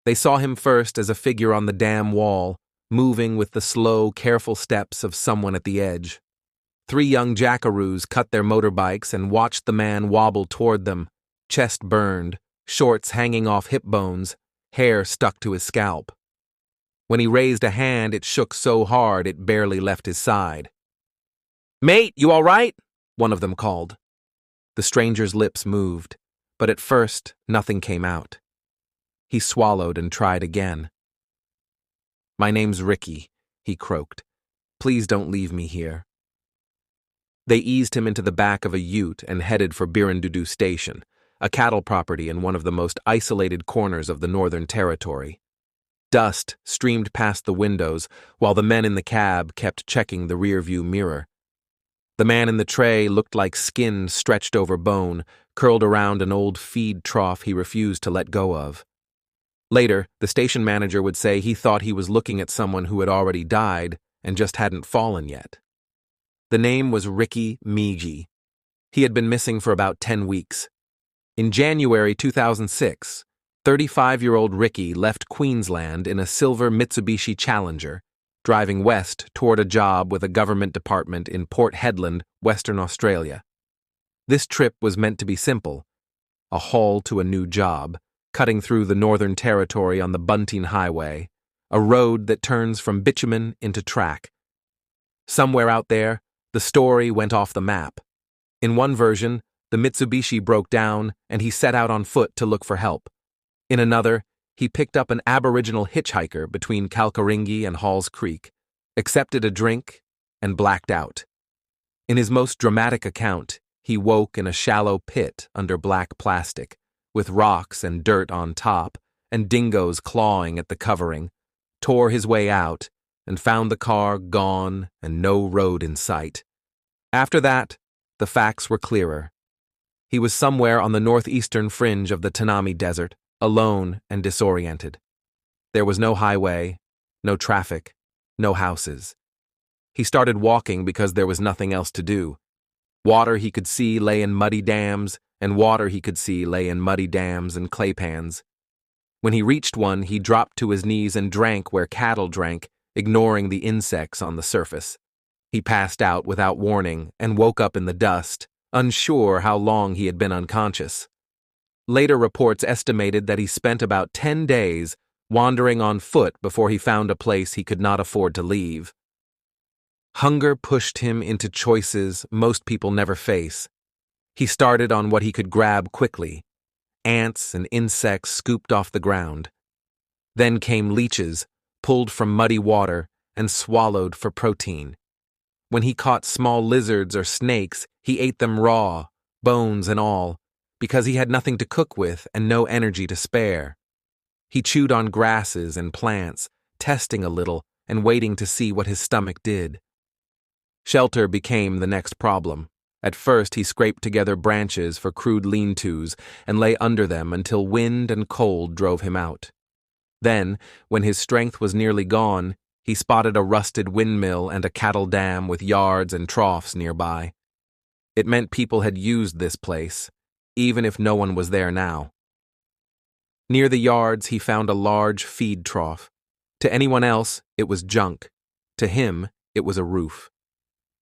They saw him first as a figure on the dam wall, moving with the slow, careful steps of someone at the edge. 3 young jackaroos cut their motorbikes and watched the man wobble toward them, chest burned, shorts hanging off hip bones, hair stuck to his scalp. When he raised a hand, it shook so hard it barely left his side. "Mate, you all right?" one of them called. The stranger's lips moved, but at first nothing came out. He swallowed and tried again. "My name's Ricky," he croaked. "Please don't leave me here." They eased him into the back of a ute and headed for Birindudu Station, a cattle property in one of the most isolated corners of the Northern Territory. Dust streamed past the windows while the men in the cab kept checking the rearview mirror. The man in the tray looked like skin stretched over bone, curled around an old feed trough he refused to let go of. Later, the station manager would say he thought he was looking at someone who had already died and just hadn't fallen yet. The name was Ricky Megee. He had been missing for about 10 weeks. In January 2006, 35-year-old Ricky left Queensland in a silver Mitsubishi Challenger, driving west toward a job with a government department in Port Hedland, Western Australia. This trip was meant to be simple, a haul to a new job, cutting through the Northern Territory on the Bunting Highway, a road that turns from bitumen into track. Somewhere out there, the story went off the map. In one version, the Mitsubishi broke down and he set out on foot to look for help. In another, he picked up an Aboriginal hitchhiker between Kalkaringi and Halls Creek, accepted a drink, and blacked out. In his most dramatic account, he woke in a shallow pit under black plastic, with rocks and dirt on top, and dingoes clawing at the covering, tore his way out, and found the car gone and no road in sight. After that, the facts were clearer. He was somewhere on the northeastern fringe of the Tanami Desert, alone and disoriented. There was no highway, no traffic, no houses. He started walking because there was nothing else to do. Water he could see lay in muddy dams, and water he could see lay in muddy dams and clay pans. When he reached one, he dropped to his knees and drank where cattle drank, ignoring the insects on the surface. He passed out without warning and woke up in the dust, unsure how long he had been unconscious. Later reports estimated that he spent about 10 days wandering on foot before he found a place he could not afford to leave. Hunger pushed him into choices most people never face. He started on what he could grab quickly, ants and insects scooped off the ground. Then came leeches, pulled from muddy water and swallowed for protein. When he caught small lizards or snakes, he ate them raw, bones and all, because he had nothing to cook with and no energy to spare. He chewed on grasses and plants, testing a little and waiting to see what his stomach did. Shelter became the next problem. At first, he scraped together branches for crude lean-tos and lay under them until wind and cold drove him out. Then, when his strength was nearly gone, he spotted a rusted windmill and a cattle dam with yards and troughs nearby. It meant people had used this place, even if no one was there now. Near the yards, he found a large feed trough. To anyone else, it was junk. To him, it was a roof.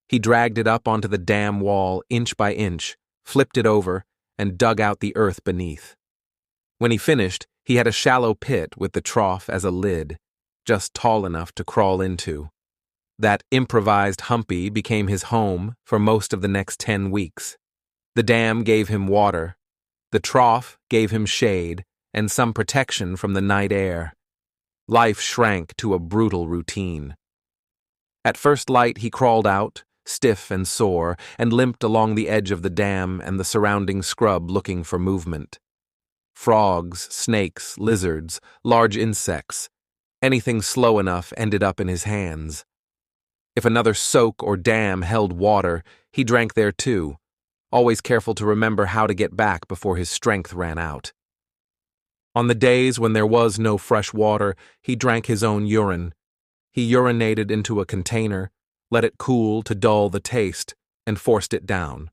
He dragged it up onto the dam wall inch by inch, flipped it over, and dug out the earth beneath. When he finished, he had a shallow pit with the trough as a lid, just tall enough to crawl into. That improvised humpy became his home for most of the next 10 weeks. The dam gave him water. The trough gave him shade and some protection from the night air. Life shrank to a brutal routine. At first light, he crawled out, stiff and sore, and limped along the edge of the dam and the surrounding scrub looking for movement. Frogs, snakes, lizards, large insects. Anything slow enough ended up in his hands. If another soak or dam held water, he drank there too, always careful to remember how to get back before his strength ran out. On the days when there was no fresh water, he drank his own urine. He urinated into a container, let it cool to dull the taste, and forced it down.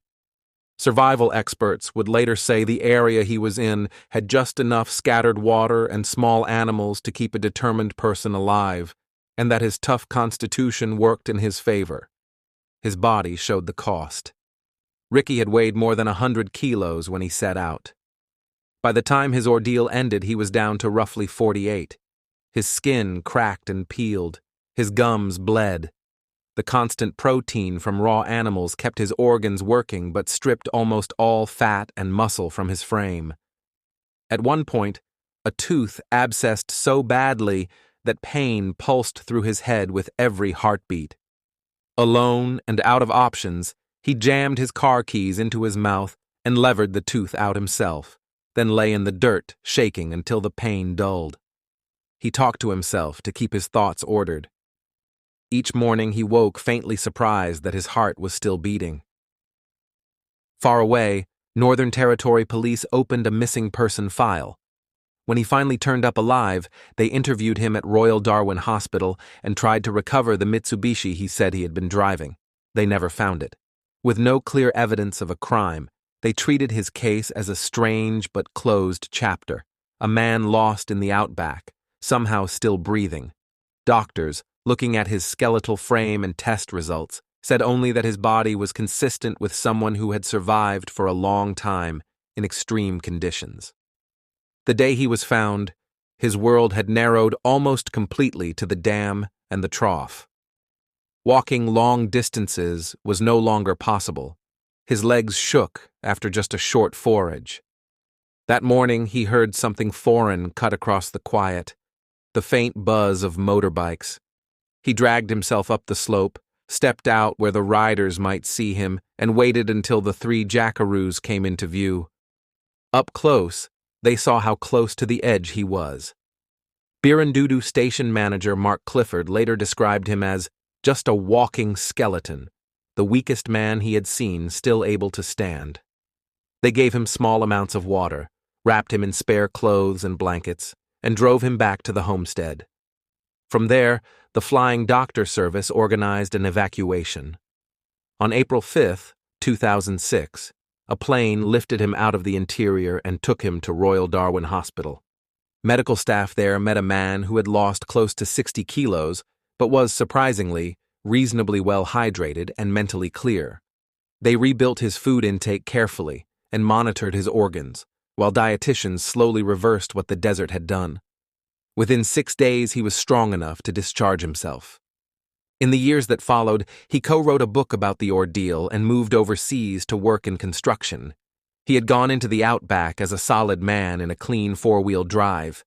Survival experts would later say the area he was in had just enough scattered water and small animals to keep a determined person alive, and that his tough constitution worked in his favor. His body showed the cost. Ricky had weighed more than 100 kilos when he set out. By the time his ordeal ended, he was down to roughly 48. His skin cracked and peeled. His gums bled. The constant protein from raw animals kept his organs working but stripped almost all fat and muscle from his frame. At one point, a tooth abscessed so badly that pain pulsed through his head with every heartbeat. Alone and out of options, he jammed his car keys into his mouth and levered the tooth out himself, then lay in the dirt, shaking until the pain dulled. He talked to himself to keep his thoughts ordered. Each morning he woke faintly surprised that his heart was still beating. Far away, Northern Territory police opened a missing person file. When he finally turned up alive, they interviewed him at Royal Darwin Hospital and tried to recover the Mitsubishi he said he had been driving. They never found it. With no clear evidence of a crime, they treated his case as a strange but closed chapter, a man lost in the outback, somehow still breathing. Doctors, looking at his skeletal frame and test results, said only that his body was consistent with someone who had survived for a long time in extreme conditions. The day he was found, his world had narrowed almost completely to the dam and the trough. Walking long distances was no longer possible. His legs shook after just a short forage. That morning he heard something foreign cut across the quiet, the faint buzz of motorbikes. He dragged himself up the slope, stepped out where the riders might see him, and waited until the 3 jackaroos came into view. Up close, they saw how close to the edge he was. Birandudu station manager Mark Clifford later described him as just a walking skeleton, the weakest man he had seen still able to stand. They gave him small amounts of water, wrapped him in spare clothes and blankets, and drove him back to the homestead. From there, the Flying Doctor Service organized an evacuation. On April 5, 2006, a plane lifted him out of the interior and took him to Royal Darwin Hospital. Medical staff there met a man who had lost close to 60 kilos, but was, surprisingly, reasonably well hydrated and mentally clear. They rebuilt his food intake carefully and monitored his organs, while dietitians slowly reversed what the desert had done. Within 6 days, he was strong enough to discharge himself. In the years that followed, he co-wrote a book about the ordeal and moved overseas to work in construction. He had gone into the outback as a solid man in a clean 4-wheel drive.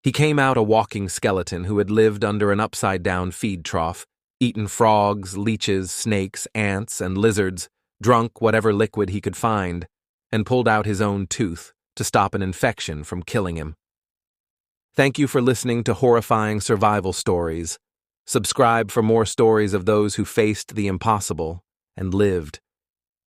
He came out a walking skeleton who had lived under an upside-down feed trough, eaten frogs, leeches, snakes, ants, and lizards, drunk whatever liquid he could find, and pulled out his own tooth to stop an infection from killing him. Thank you for listening to Horrifying Survival Stories. Subscribe for more stories of those who faced the impossible and lived.